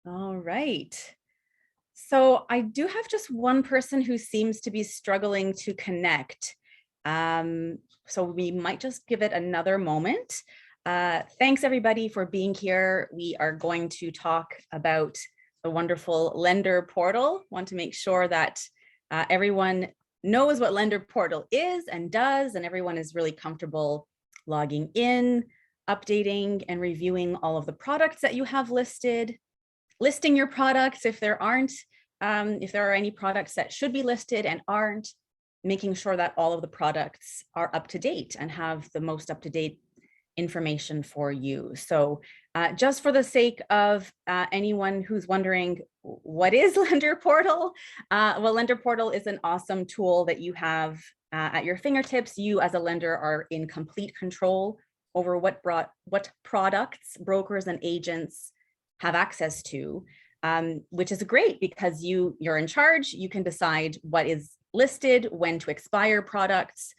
All right. So I do have just one person who seems to be struggling to connect. So we might just give it another moment. Thanks everybody for being here. We are going to talk about the wonderful Lender Portal. Want to make sure that everyone knows what Lender Portal is and does, and everyone is really comfortable logging in, updating and reviewing all of the products that you have listed, listing your products if there aren't, if there are any products that should be listed and aren't, making sure that all of the products are up to date and have the most up to date information for you. So just for the sake of anyone who's wondering, what is Lender Portal? Well, Lender Portal is an awesome tool that you have at your fingertips. You as a lender are in complete control over what products brokers and agents have access to, which is great because you're in charge. You can decide what is listed, when to expire products,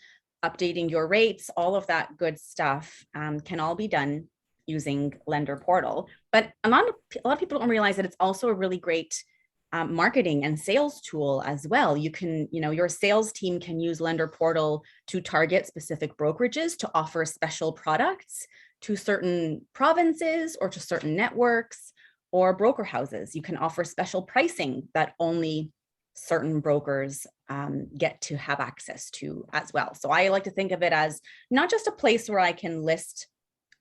updating your rates, all of that good stuff can all be done using Lender Portal. But a lot of people don't realize that it's also a really great marketing and sales tool as well. You can, your sales team can use Lender Portal to target specific brokerages to offer special products to certain provinces or to certain networks or broker houses. You can offer special pricing that only certain brokers get to have access to as well. So I like to think of it as not just a place where I can list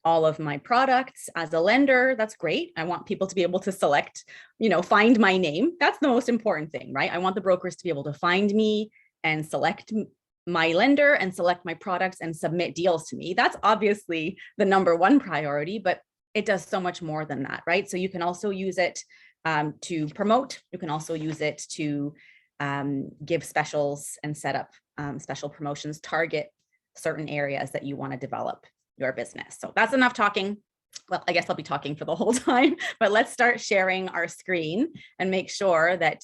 all of my products as a lender. That's great. I want people to be able to select, find my name. That's the most important thing, right? I want the brokers to be able to find me and select my lender and select my products and submit deals to me. That's obviously the number one priority, but it does so much more than that, right? So you can also use it to promote. You can also use it to give specials and set up special promotions, target certain areas that you want to develop your business. So that's enough talking. Well, I guess I'll be talking for the whole time, but let's start sharing our screen and make sure that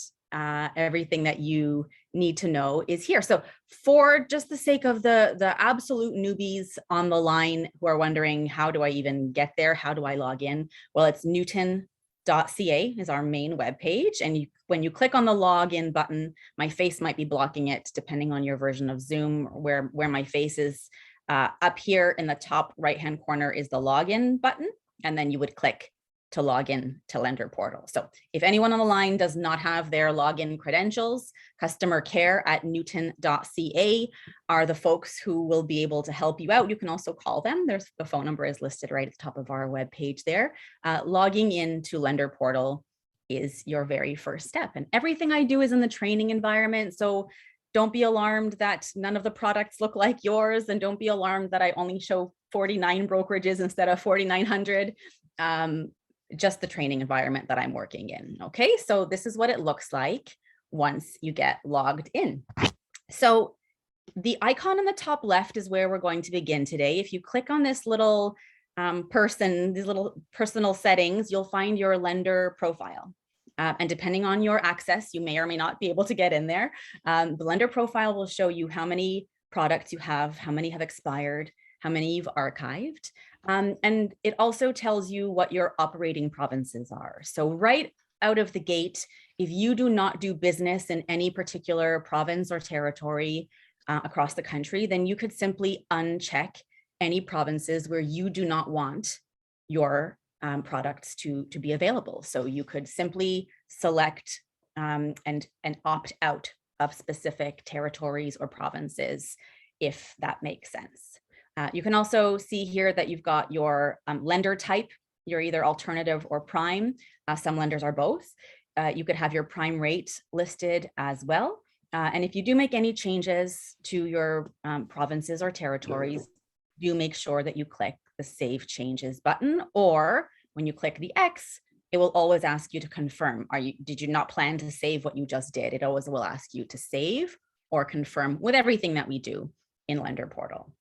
everything that you need to know is here. So for just the sake of the absolute newbies on the line who are wondering, how do I even get there? How do I log in? Well, it's newton.ca is our main webpage. And when you click on the login button, my face might be blocking it depending on your version of Zoom, where my face is. Up here in the top right-hand corner is the login button, and then you would click to log in to Lender Portal. So if anyone on the line does not have their login credentials, customer care at newton.ca are the folks who will be able to help you out. You can also call them. The phone number is listed right at the top of our webpage there. Logging into Lender Portal is your very first step. And everything I do is in the training environment. So don't be alarmed that none of the products look like yours, and don't be alarmed that I only show 49 brokerages instead of 4,900. Just the training environment that I'm working in. Okay, so this is what it looks like once you get logged in. So the icon in the top left is where we're going to begin today. If you click on this little these little personal settings, you'll find your lender profile. And depending on your access, you may or may not be able to get in there. The lender profile will show you how many products you have, how many have expired, how many you've archived. And it also tells you what your operating provinces are. So right out of the gate, if you do not do business in any particular province or territory across the country, then you could simply uncheck any provinces where you do not want your products to be available. So you could simply select and opt out of specific territories or provinces, if that makes sense. You can also see here that you've got your lender type. You're either alternative or prime. Some lenders are both. You could have your prime rate listed as well. And if you do make any changes to your provinces or territories, do make sure that you click the Save Changes button, or when you click the X, it will always ask you to confirm. Did you not plan to save what you just did? It always will ask you to save or confirm with everything that we do in Lender Portal.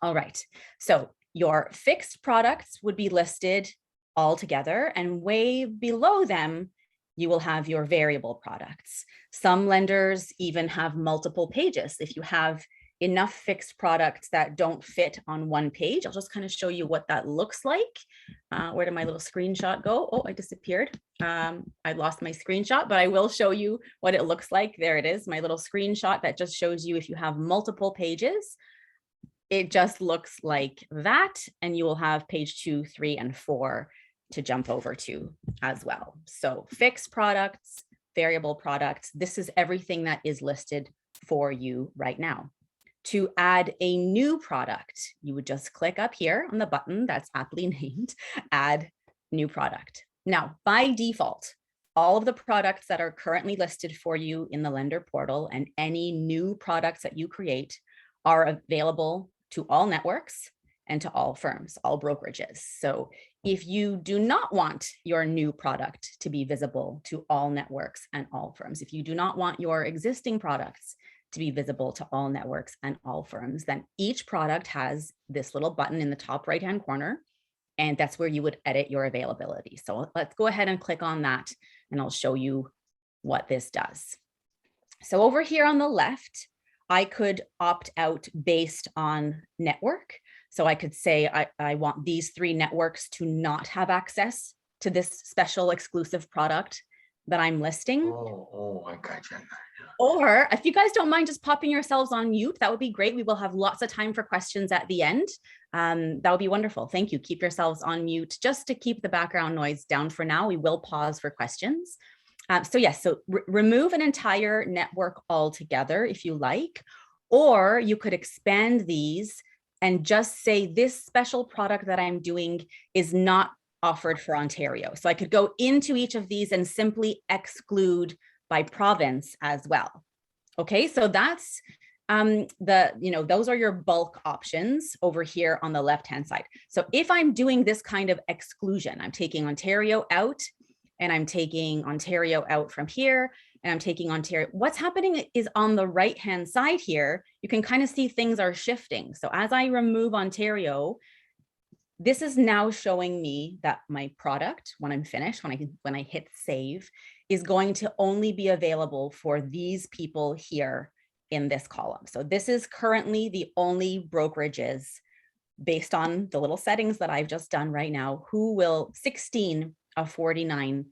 All right, so your fixed products would be listed all together, and way below them, you will have your variable products. Some lenders even have multiple pages. If you have enough fixed products that don't fit on one page. I'll just kind of show you what that looks like. Where did my little screenshot go? Oh, I disappeared. I lost my screenshot, but I will show you what it looks like. There it is, my little screenshot that just shows you if you have multiple pages, it just looks like that. And you will have page 2, 3, and 4 to jump over to as well. So fixed products, variable products, this is everything that is listed for you right now. To add a new product, you would just click up here on the button that's aptly named, add new product. Now, by default, all of the products that are currently listed for you in the lender portal and any new products that you create are available to all networks and to all firms, all brokerages. So if you do not want your new product to be visible to all networks and all firms, if you do not want your existing products to be visible to all networks and all firms, then each product has this little button in the top right-hand corner, and that's where you would edit your availability. So let's go ahead and click on that, and I'll show you what this does. So over here on the left, I could opt out based on network. So I could say I want these 3 networks to not have access to this special exclusive product that I'm listing. Oh, I gotcha. Or if you guys don't mind just popping yourselves on mute, that would be great. We will have lots of time for questions at the end. That would be wonderful. Thank you. Keep yourselves on mute just to keep the background noise down for now. We will pause for questions. So yes, so remove an entire network altogether if you like, or you could expand these and just say this special product that I'm doing is not offered for Ontario. So I could go into each of these and simply exclude by province as well. Okay, so that's those are your bulk options over here on the left-hand side. So if I'm doing this kind of exclusion, I'm taking Ontario out and I'm taking Ontario out from here and I'm taking Ontario. What's happening is on the right-hand side here, you can kind of see things are shifting. So as I remove Ontario, this is now showing me that my product, when I'm finished, when I hit save, is going to only be available for these people here in this column. So this is currently the only brokerages based on the little settings that I've just done right now, 16 of 49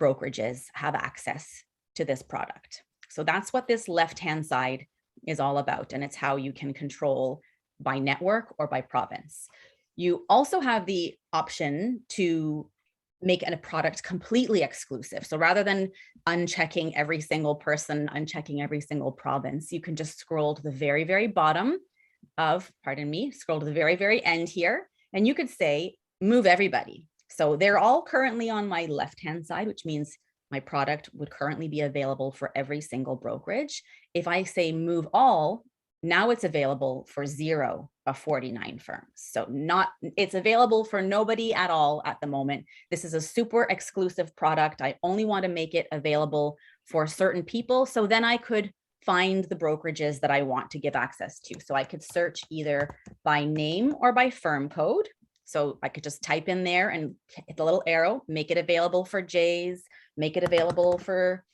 brokerages have access to this product. So that's what this left-hand side is all about. And it's how you can control by network or by province. You also have the option to make a product completely exclusive. So rather than unchecking every single person, unchecking every single province, you can just scroll to the very, very bottom of, scroll to the very, very end here, and you could say, move everybody. So they're all currently on my left-hand side, which means my product would currently be available for every single brokerage. If I say move all, now it's available for 0 of 49 firms. So it's available for nobody at all at the moment. This is a super exclusive product. I only want to make it available for certain people. So then I could find the brokerages that I want to give access to. So I could search either by name or by firm code. So I could just type in there and hit the little arrow, make it available for Jays, make it available for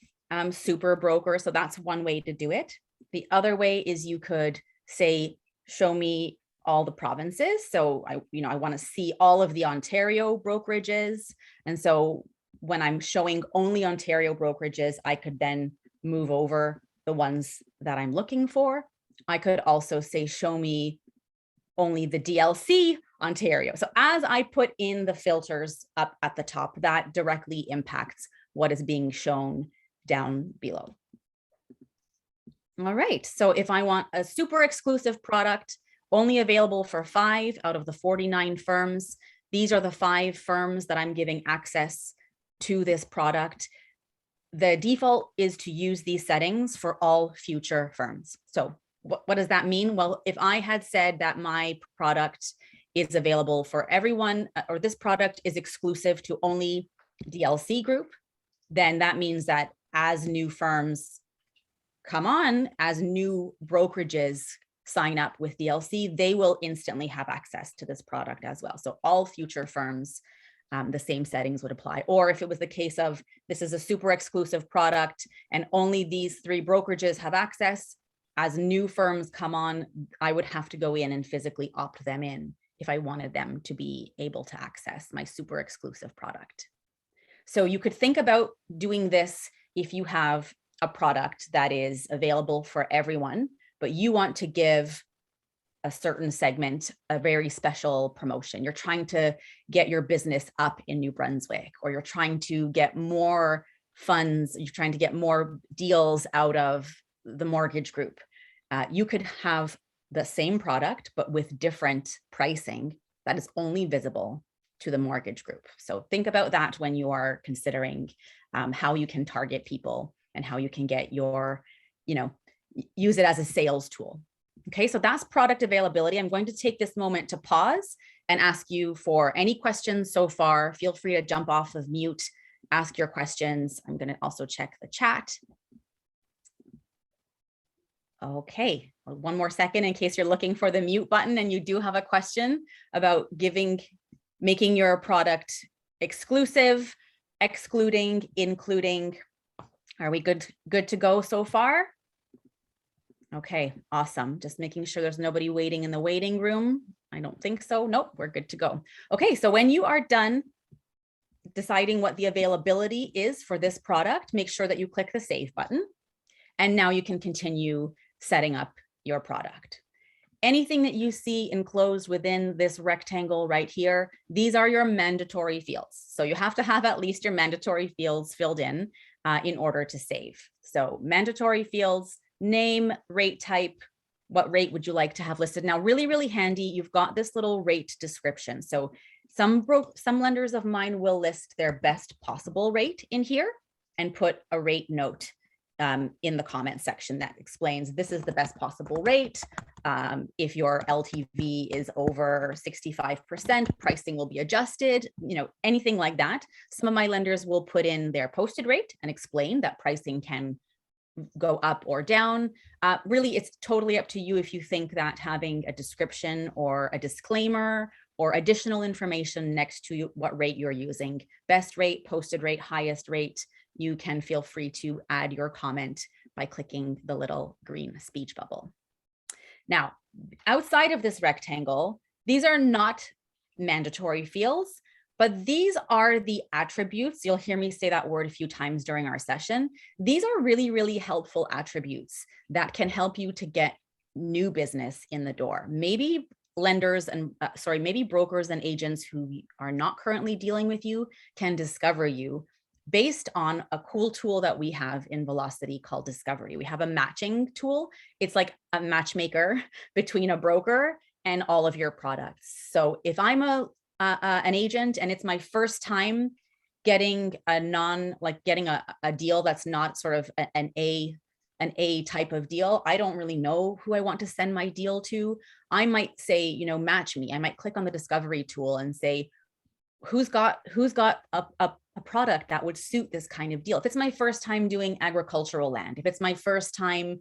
super broker. So that's one way to do it. The other way is you could say, show me all the provinces. So I want to see all of the Ontario brokerages. And so when I'm showing only Ontario brokerages, I could then move over the ones that I'm looking for. I could also say, show me only the DLC Ontario. So as I put in the filters up at the top, that directly impacts what is being shown down below. All right, so if I want a super exclusive product, only available for 5 out of the 49 firms, these are the 5 firms that I'm giving access to this product. The default is to use these settings for all future firms. So what does that mean? Well, if I had said that my product is available for everyone, or this product is exclusive to only DLC group, then that means that as new firms come on, as new brokerages sign up with DLC, they will instantly have access to this product as well. So all future firms, the same settings would apply. Or if it was the case of this is a super exclusive product and only these 3 brokerages have access, as new firms come on, I would have to go in and physically opt them in if I wanted them to be able to access my super exclusive product. So you could think about doing this if you have a product that is available for everyone, but you want to give a certain segment a very special promotion. You're trying to get your business up in New Brunswick, or you're trying to get more funds, you're trying to get more deals out of the mortgage group. You could have the same product, but with different pricing that is only visible to the mortgage group. So think about that when you are considering how you can target people and how you can get your, use it as a sales tool. Okay, so that's product availability. I'm going to take this moment to pause and ask you for any questions so far. Feel free to jump off of mute, ask your questions. I'm going to also check the chat. Okay, one more second in case you're looking for the mute button and you do have a question about making your product exclusive, excluding, including. Are we good to go so far? Okay, awesome. Just making sure there's nobody waiting in the waiting room. I don't think so. Nope, we're good to go. Okay, so when you are done deciding what the availability is for this product, make sure that you click the save button. And now you can continue setting up your product. Anything that you see enclosed within this rectangle right here, these are your mandatory fields. So you have to have at least your mandatory fields filled in order to save. So mandatory fields, name, rate type, what rate would you like to have listed? Now, really, really handy, you've got this little rate description. So some lenders of mine will list their best possible rate in here and put a rate note in the comment section that explains this is the best possible rate. If your LTV is over 65%, pricing will be adjusted, anything like that. Some of my lenders will put in their posted rate and explain that pricing can go up or down. Really, it's totally up to you if you think that having a description or a disclaimer or additional information next to what rate you're using, best rate, posted rate, highest rate, you can feel free to add your comment by clicking the little green speech bubble. Now, outside of this rectangle, these are not mandatory fields, but these are the attributes. You'll hear me say that word a few times during our session. These are really, really helpful attributes that can help you to get new business in the door. Maybe lenders and maybe brokers and agents who are not currently dealing with you can discover you based on a cool tool that we have in Velocity called Discovery. We have a matching tool. It's like a matchmaker between a broker and all of your products. So if I'm an agent and it's my first time getting a deal that's not sort of an A type of deal, I don't really know who I want to send my deal to. I might say, match me. I might click on the Discovery tool and say, who's got a product that would suit this kind of deal. If it's my first time doing agricultural land, if it's my first time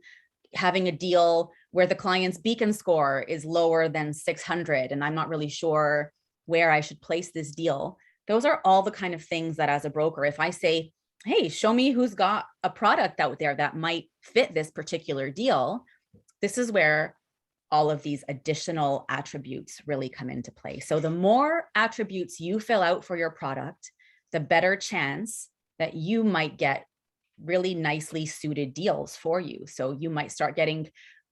having a deal where the client's beacon score is lower than 600 and I'm not really sure where I should place this deal, those are all the kind of things that as a broker, if I say, hey, show me who's got a product out there that might fit this particular deal, this is where all of these additional attributes really come into play. So the more attributes you fill out for your product, the better chance that you might get really nicely suited deals for you. So you might start getting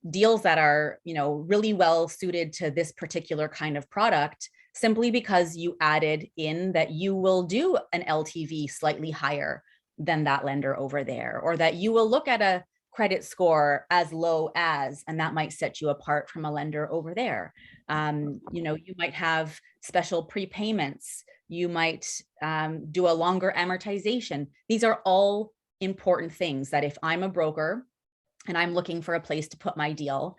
deals that are, really well suited to this particular kind of product simply because you added in that you will do an LTV slightly higher than that lender over there, or that you will look at a credit score as low as, and that might set you apart from a lender over there. You might have special prepayments. You might do a longer amortization. These are all important things that if I'm a broker and I'm looking for a place to put my deal,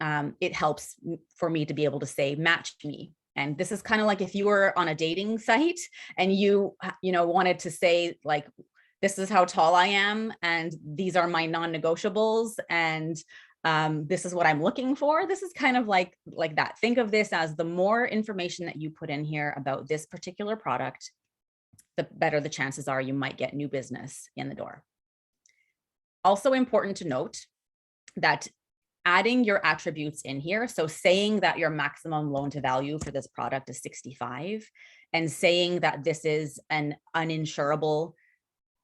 it helps for me to be able to say, match me. And this is kind of like if you were on a dating site and you wanted to say like, this is how tall I am, and these are my non-negotiables, and this is what I'm looking for. This is kind of like that. Think of this as the more information that you put in here about this particular product, the better the chances are you might get new business in the door. Also important to note that adding your attributes in here. So saying that your maximum loan to value for this product is 65 and saying that this is an uninsurable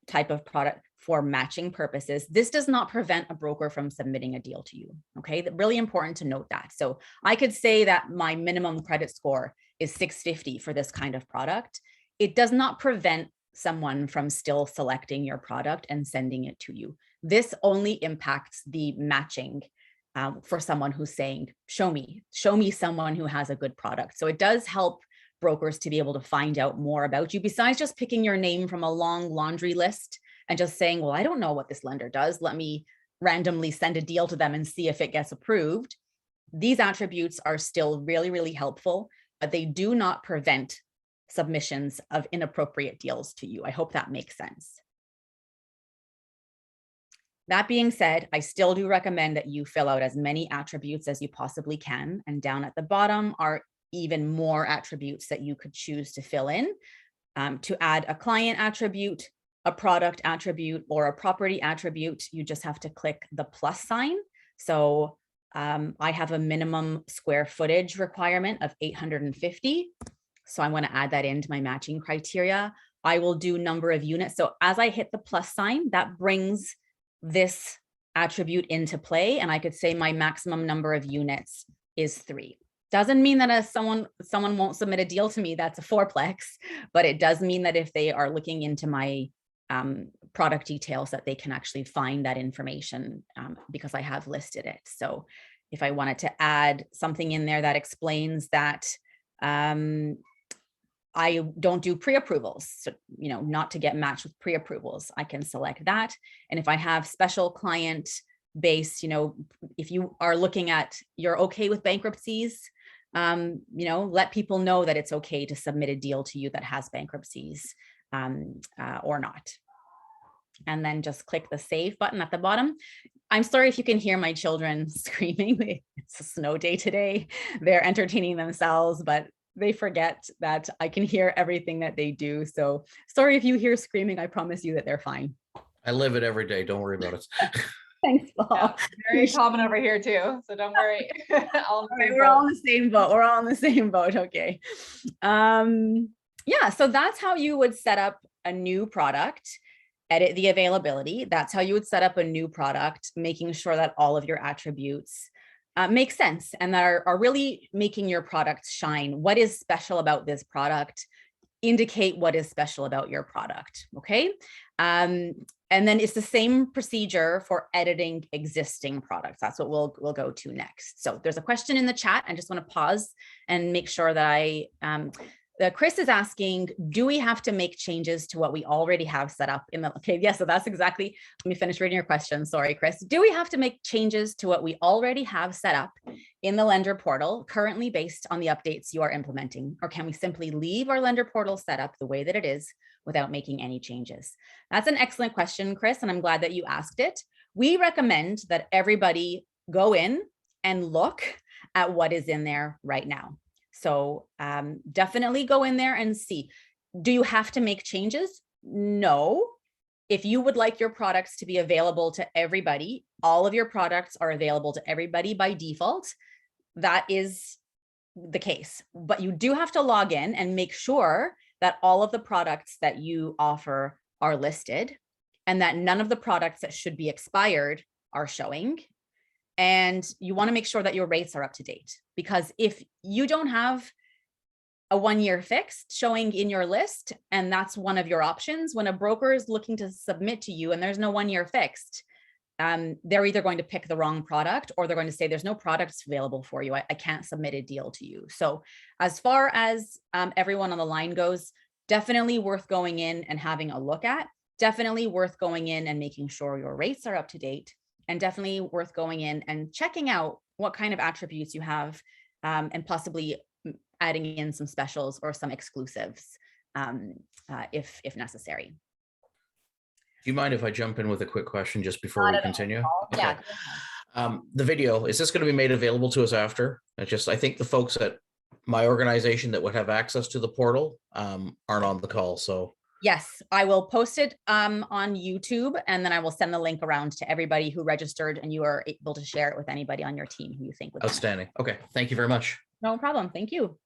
type of product for matching purposes. This does not prevent a broker from submitting a deal to you. Okay, really important to note that. So I could say that my minimum credit score is 650 for this kind of product. It does not prevent someone from still selecting your product and sending it to you. This only impacts the matching for someone who's saying, show me someone who has a good product. So it does help brokers to be able to find out more about you besides just picking your name from a long laundry list and just saying, well, I don't know what this lender does. Let me randomly send a deal to them and see if it gets approved. These attributes are still really, really helpful, but they do not prevent submissions of inappropriate deals to you. I hope that makes sense. That being said, I still do recommend that you fill out as many attributes as you possibly can. And down at the bottom are even more attributes that you could choose to fill in. To add a client attribute, a product attribute, or a property attribute, you just have to click the plus sign. So I have a minimum square footage requirement of 850. So I want to add that into my matching criteria. I will do number of units. So as I hit the plus sign, that brings this attribute into play. And I could say my maximum number of units is 3. Doesn't mean that as someone won't submit a deal to me that's a 4-plex, but it does mean that if they are looking into my product details, that they can actually find that information because I have listed it. So if I wanted to add something in there that explains that I don't do pre-approvals, so, not to get matched with pre-approvals, I can select that. And if I have special client base, if you are looking at, you're okay with bankruptcies, let people know that it's okay to submit a deal to you that has bankruptcies or not. And then just click the save button at the bottom. I'm sorry if you can hear my children screaming. It's a snow day today. They're entertaining themselves, but they forget that I can hear everything that they do. So sorry if you hear screaming. I promise you that they're fine. I live it every day. Don't worry about it. Thanks, Paul. Yeah, very common over here too, so don't worry. We're all in the same boat. We're all in the same boat. Okay. Yeah, so that's how you would set up a new product, edit the availability. That's how you would set up a new product, making sure that all of your attributes make sense and that are really making your product shine. What is special about this product? Indicate what is special about your product. Okay. And then it's the same procedure for editing existing products. That's what we'll go to next. So there's a question in the chat. I just want to pause and make sure that Chris is asking, do we have to make changes to what we already have set up in the, okay, yes, so that's exactly, let me finish reading your question. Sorry, Chris. Do we have to make changes to what we already have set up in the lender portal currently based on the updates you are implementing? Or can we simply leave our lender portal set up the way that it is without making any changes? That's an excellent question, Chris, and I'm glad that you asked it. We recommend that everybody go in and look at what is in there right now. So definitely go in there and see. Do you have to make changes? No. If you would like your products to be available to everybody, all of your products are available to everybody by default. That is the case. But you do have to log in and make sure that all of the products that you offer are listed and that none of the products that should be expired are showing. And you want to make sure that your rates are up to date, because if you don't have a 1-year fixed showing in your list, and that's one of your options, when a broker is looking to submit to you and there's no 1-year fixed, they're either going to pick the wrong product or they're going to say there's no products available for you. I can't submit a deal to you. So as far as everyone on the line goes, definitely worth going in and having a look at, definitely worth going in and making sure your rates are up to date. And definitely worth going in and checking out what kind of attributes you have and possibly adding in some specials or some exclusives if necessary. Do you mind if I jump in with a quick question just before we continue? Okay. Yeah. The video, is this going to be made available to us after? I think the folks at my organization that would have access to the portal aren't on the call. So Yes, I will post it on YouTube, and then I will send the link around to everybody who registered, and you are able to share it with anybody on your team who you think would benefit. Outstanding. Okay, thank you very much. No problem. Thank you.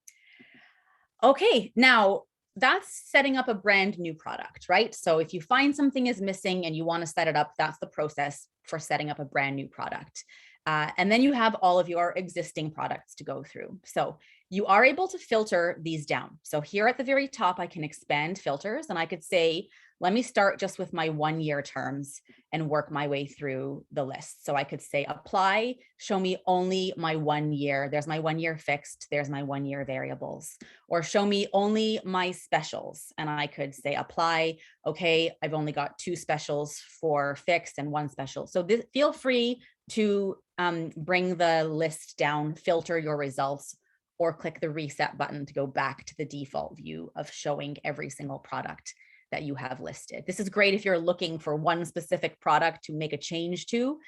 Okay, now that's setting up a brand new product, right? So if you find something is missing and you want to set it up, that's the process for setting up a brand new product. And then you have all of your existing products to go through. So you are able to filter these down. So here at the very top, I can expand filters, and I could say, let me start just with my 1-year terms and work my way through the list. So I could say apply, show me only my 1 year. There's my 1 year fixed, there's my 1 year variables, or show me only my specials. And I could say apply, okay, I've only got 2 specials for fixed and 1 special. So feel free to bring the list down, filter your results, or click the reset button to go back to the default view of showing every single product that you have listed. This is great if you're looking for one specific product to make a change to.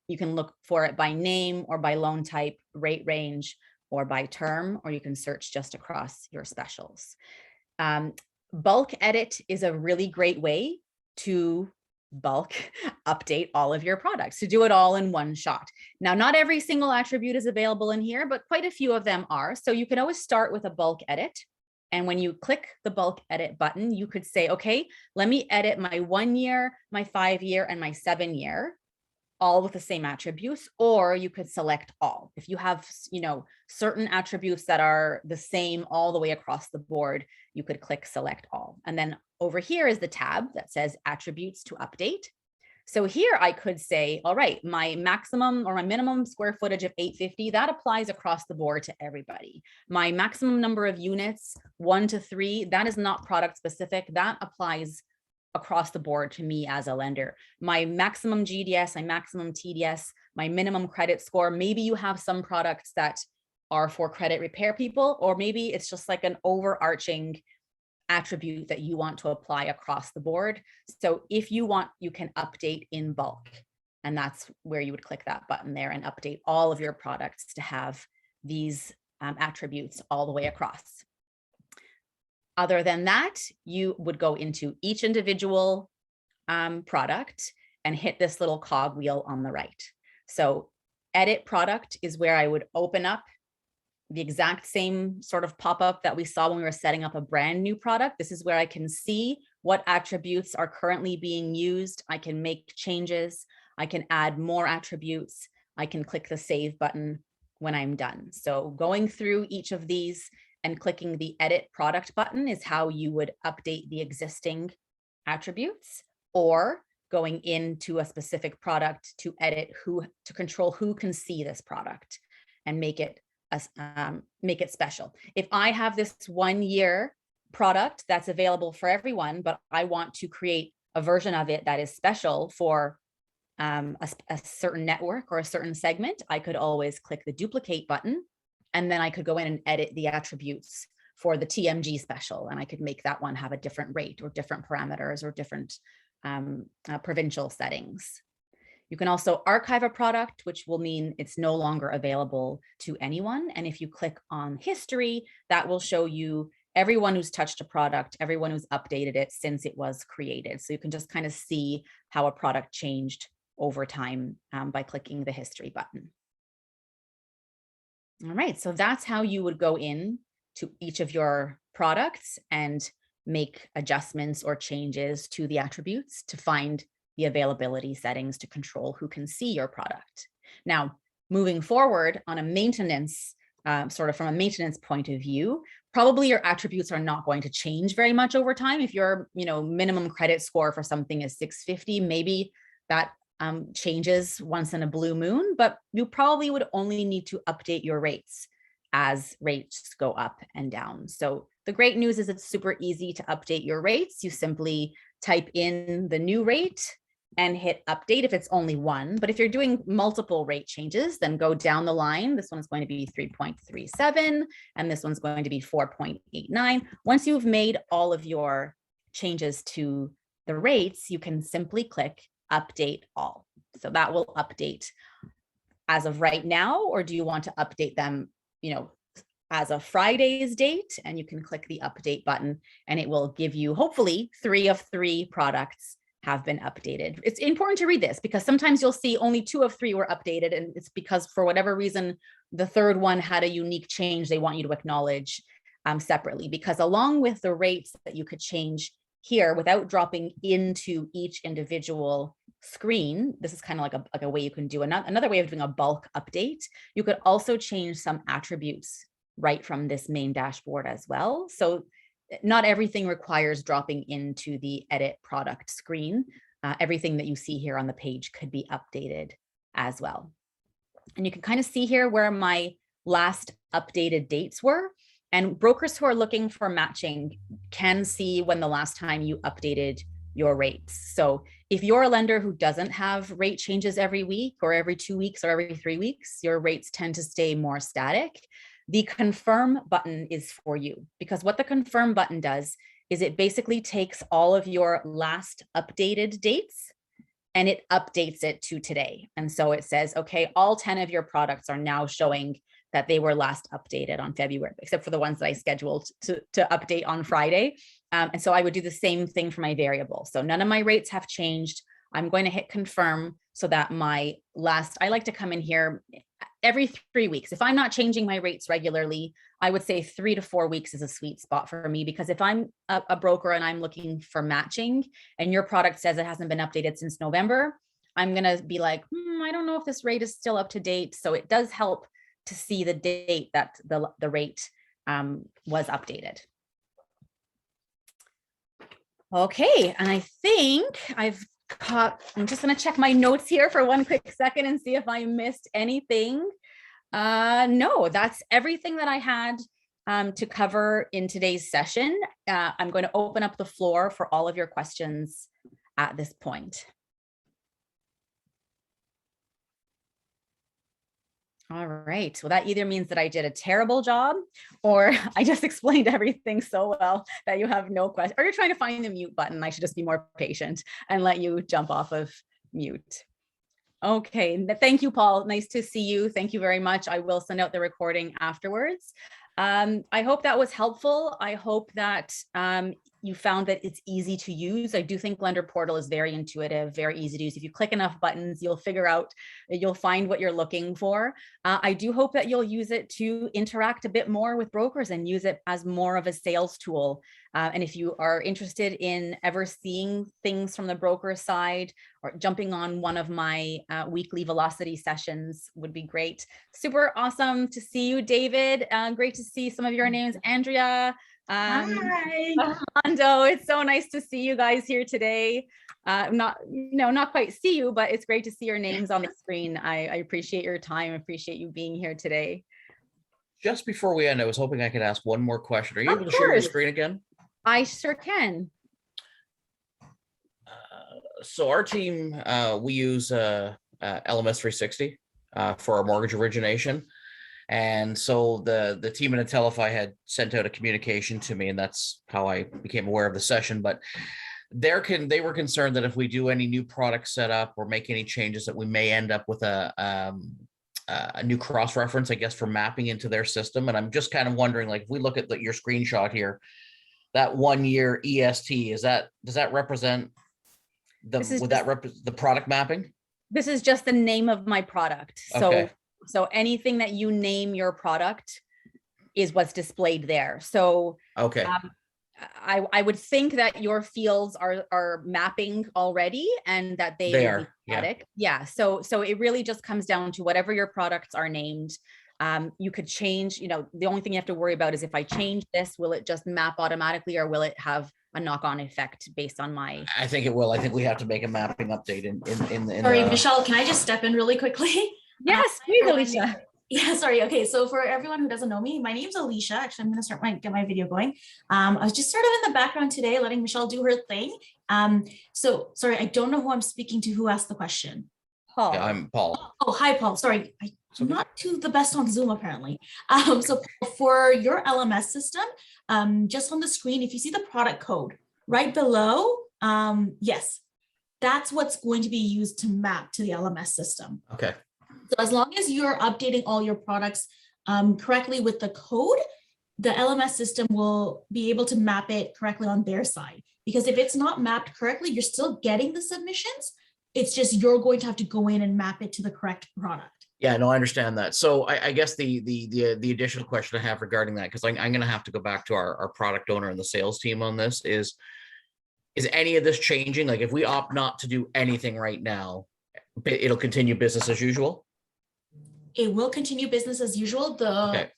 You can look for it by name or by loan type, rate range, or by term, or you can search just across your specials. Bulk edit is a really great way to bulk update all of your products, to do it all in one shot. Now, not every single attribute is available in here, but quite a few of them are. So you can always start with a bulk edit. And when you click the bulk edit button, you could say, okay, let me edit my 1 year, my 5 year, and my 7 year, all with the same attributes, or you could select all. If you have, certain attributes that are the same all the way across the board, you could click select all. And then over here is the tab that says attributes to update. So here I could say, all right, my maximum or my minimum square footage of 850, that applies across the board to everybody. My maximum number of units, 1 to 3, that is not product specific. That applies across the board to me as a lender. My maximum GDS, my maximum TDS, my minimum credit score, maybe you have some products that are for credit repair people, or maybe it's just like an overarching attribute that you want to apply across the board. So if you want, you can update in bulk. And that's where you would click that button there and update all of your products to have these attributes all the way across. Other than that, you would go into each individual product and hit this little cog wheel on the right. So edit product is where I would open up the exact same sort of pop-up that we saw when we were setting up a brand new product. This is where I can see what attributes are currently being used. I can make changes. I can add more attributes. I can click the save button when I'm done. So going through each of these and clicking the edit product button is how you would update the existing attributes, or going into a specific product to edit to control who can see this product and make it special. If I have this 1 year product that's available for everyone, but I want to create a version of it that is special for a certain network or a certain segment, I could always click the duplicate button, and then I could go in and edit the attributes for the TMG special, and I could make that one have a different rate or different parameters or different provincial settings. You can also archive a product, which will mean it's no longer available to anyone. And if you click on history, that will show you everyone who's touched a product, everyone who's updated it since it was created. So you can just kind of see how a product changed over time by clicking the history button. All right, so that's how you would go in to each of your products and make adjustments or changes to the attributes to find the availability settings to control who can see your product. Now, moving forward on a maintenance, sort of from a maintenance point of view, probably your attributes are not going to change very much over time. If your minimum credit score for something is 650, maybe that changes once in a blue moon, but you probably would only need to update your rates as rates go up and down. So the great news is it's super easy to update your rates. You simply type in the new rate and hit update if it's only one. But if you're doing multiple rate changes, then go down the line. This one's going to be 3.37, and this one's going to be 4.89. Once you've made all of your changes to the rates, you can simply click update all. So that will update as of right now, or do you want to update them, as of Friday's date, and you can click the update button and it will give you hopefully 3 of 3 products have been updated. It's important to read this because sometimes you'll see only 2 of 3 were updated, and it's because for whatever reason, the third one had a unique change they want you to acknowledge separately, because along with the rates that you could change here without dropping into each individual screen, this is kind of like a way you can do another way of doing a bulk update. You could also change some attributes right from this main dashboard as well. So not everything requires dropping into the edit product screen. Everything that you see here on the page could be updated as well. And you can kind of see here where my last updated dates were. And brokers who are looking for matching can see when the last time you updated your rates. So if you're a lender who doesn't have rate changes every week or every 2 weeks or every 3 weeks, your rates tend to stay more static. The confirm button is for you, because what the confirm button does is it basically takes all of your last updated dates and it updates it to today. And so it says, okay, all 10 of your products are now showing that they were last updated on February, except for the ones that I scheduled to update on Friday. And so I would do the same thing for my variable. So none of my rates have changed. I'm going to hit confirm so that my last, I like to come in here every 3 weeks. If I'm not changing my rates regularly, I would say 3 to 4 weeks is a sweet spot for me, because if I'm a broker and I'm looking for matching and your product says it hasn't been updated since November, I'm going to be like, I don't know if this rate is still up to date. So it does help to see the date that the rate was updated. Okay, and I think I'm just going to check my notes here for one quick second and see if I missed anything. No, that's everything that I had to cover in today's session. I'm going to open up the floor for all of your questions at this point. All right. Well, that either means that I did a terrible job or I just explained everything so well that you have no question, or you're trying to find the mute button. I should just be more patient and let you jump off of mute. Okay. Thank you, Paul. Nice to see you. Thank you very much. I will send out the recording afterwards. I hope that was helpful. I hope that you found that it's easy to use. I do think Lender Portal is very intuitive, very easy to use. If you click enough buttons, you'll find what you're looking for. I do hope that you'll use it to interact a bit more with brokers and use it as more of a sales tool. And if you are interested in ever seeing things from the broker side or jumping on one of my weekly velocity sessions would be great. Super awesome to see you, David. Great to see some of your names, Andrea. Hi. Armando, it's so nice to see you guys here today. Not quite see you, but it's great to see your names on the screen. I appreciate your time. I appreciate you being here today. Just before we end, I was hoping I could ask one more question. Are you able to share your screen again? I sure can. So our team, we use LMS 360 for our mortgage origination. And so the team in Intelify had sent out a communication to me, and that's how I became aware of the session. But they were concerned that if we do any new product setup or make any changes, that we may end up with a new cross-reference, I guess, for mapping into their system. And I'm just kind of wondering, like, if we look at your screenshot here, that 1 year EST, does that represent the product mapping? This is just the name of my product. Okay. So anything that you name your product is what's displayed there. So okay. I would think that your fields are mapping already and that they are static. Yeah. So it really just comes down to whatever your products are named. You could change, the only thing you have to worry about is if I change this, will it just map automatically or will it have a knock-on effect based on my... I think it will. I think we have to make a mapping update in Sorry, Michelle, can I just step in really quickly? Yes, please, Alicia. Yeah, sorry. Okay, so for everyone who doesn't know me, my name's Alicia. Actually, I'm going to get my video going. I was just sort of in the background today, letting Michelle do her thing. So sorry, I don't know who I'm speaking to. Who asked the question? Paul. Yeah, I'm Paul. Oh, hi, Paul. Sorry, I'm not too the best on Zoom apparently. So for your LMS system, just on the screen, if you see the product code right below, yes, that's what's going to be used to map to the LMS system. Okay. So as long as you're updating all your products correctly with the code, the LMS system will be able to map it correctly on their side. Because if it's not mapped correctly, you're still getting the submissions. It's just you're going to have to go in and map it to the correct product. Yeah, no, I understand that. So I guess the additional question I have regarding that, because I'm going to have to go back to our product owner and the sales team on this, is any of this changing? Like if we opt not to do anything right now, it'll continue business as usual? It will continue business as usual. The Okay.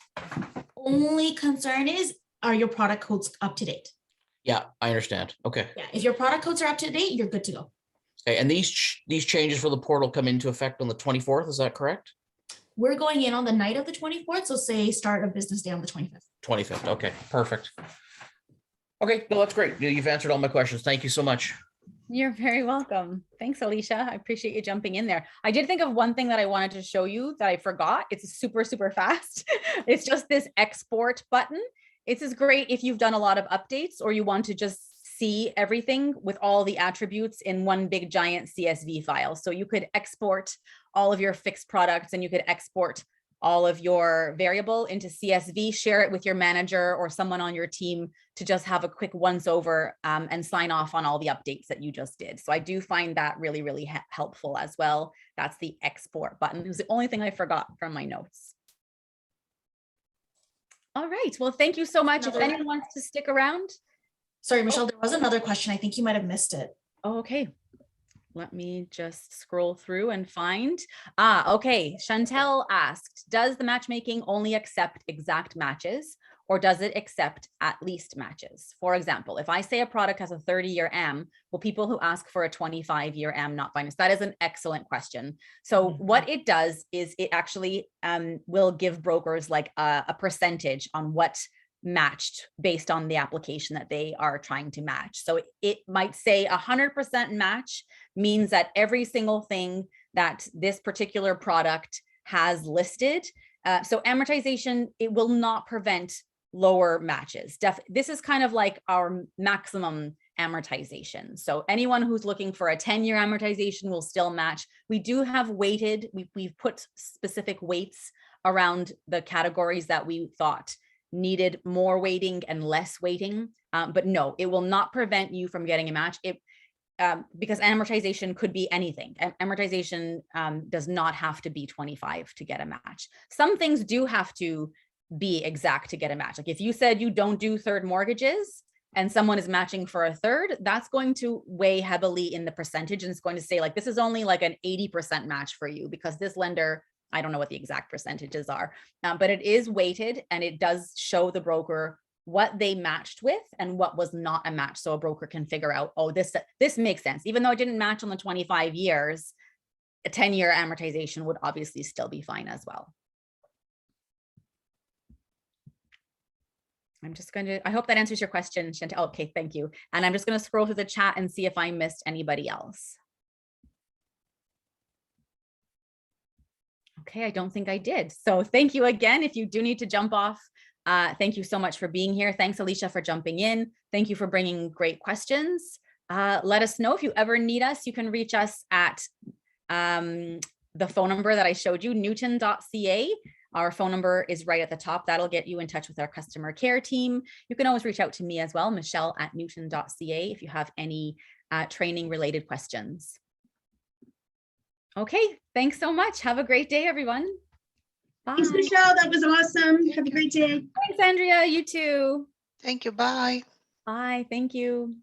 only concern is, are your product codes up to date? Yeah, I understand. Okay. Yeah, if your product codes are up to date, you're good to go. Okay, and these changes for the portal come into effect on the 24th, is that correct? We're going in on the night of the 24th, so say start of business day on the 25th. 25th, okay, perfect. Okay, no, that's great. You've answered all my questions. Thank you so much. You're very welcome. Thanks, Alicia. I appreciate you jumping in there. I did think of one thing that I wanted to show you that I forgot. It's super, super fast. It's just this export button. This is great if you've done a lot of updates or you want to just see everything with all the attributes in one big giant CSV file. So you could export all of your fixed products and you could export all of your variable into CSV, share it with your manager or someone on your team to just have a quick once over and sign off on all the updates that you just did. So I do find that really, really helpful as well. That's the export button. It was the only thing I forgot from my notes. All right, well, thank you so much. If anyone wants to stick around. Sorry, Michelle, there was another question. I think you might have missed it. Oh, okay. Let me just scroll through and find. Okay. Chantel asked, does the matchmaking only accept exact matches or does it accept at least matches? For example, if I say a product has a 30-year AM, will people who ask for a 25-year AM not find us? That is an excellent question. So what it does is it actually will give brokers like a percentage on what matched based on the application that they are trying to match. So it might say 100% match means that every single thing that this particular product has listed. So amortization, it will not prevent lower matches. This is kind of like our maximum amortization. So anyone who's looking for a 10-year amortization will still match. We do have weighted, we've put specific weights around the categories that we thought needed more weighting and less weighting, but no, it will not prevent you from getting a match. Because amortization could be anything. Amortization does not have to be 25 to get a match. Some things do have to be exact to get a match. Like if you said you don't do third mortgages and someone is matching for a third, that's going to weigh heavily in the percentage. And it's going to say like, this is only like an 80% match for you because this lender, I don't know what the exact percentages are, but it is weighted and it does show the broker what they matched with and what was not a match. So a broker can figure out, oh, this makes sense. Even though it didn't match on the 25 years, a 10-year amortization would obviously still be fine as well. I'm just going to, I hope that answers your question, Chantal. Okay, thank you. And I'm just going to scroll through the chat and see if I missed anybody else. Okay, I don't think I did. So thank you again. If you do need to jump off, thank you so much for being here. Thanks, Alicia, for jumping in. Thank you for bringing great questions. Let us know if you ever need us. You can reach us at the phone number that I showed you, newton.ca. Our phone number is right at the top. That'll get you in touch with our customer care team. You can always reach out to me as well, michelle@newton.ca, if you have any training related questions. Okay, thanks so much. Have a great day, everyone. Bye. Thanks, Michelle. That was awesome. Have a great day. Thanks, Andrea. You too. Thank you. Bye. Bye. Thank you.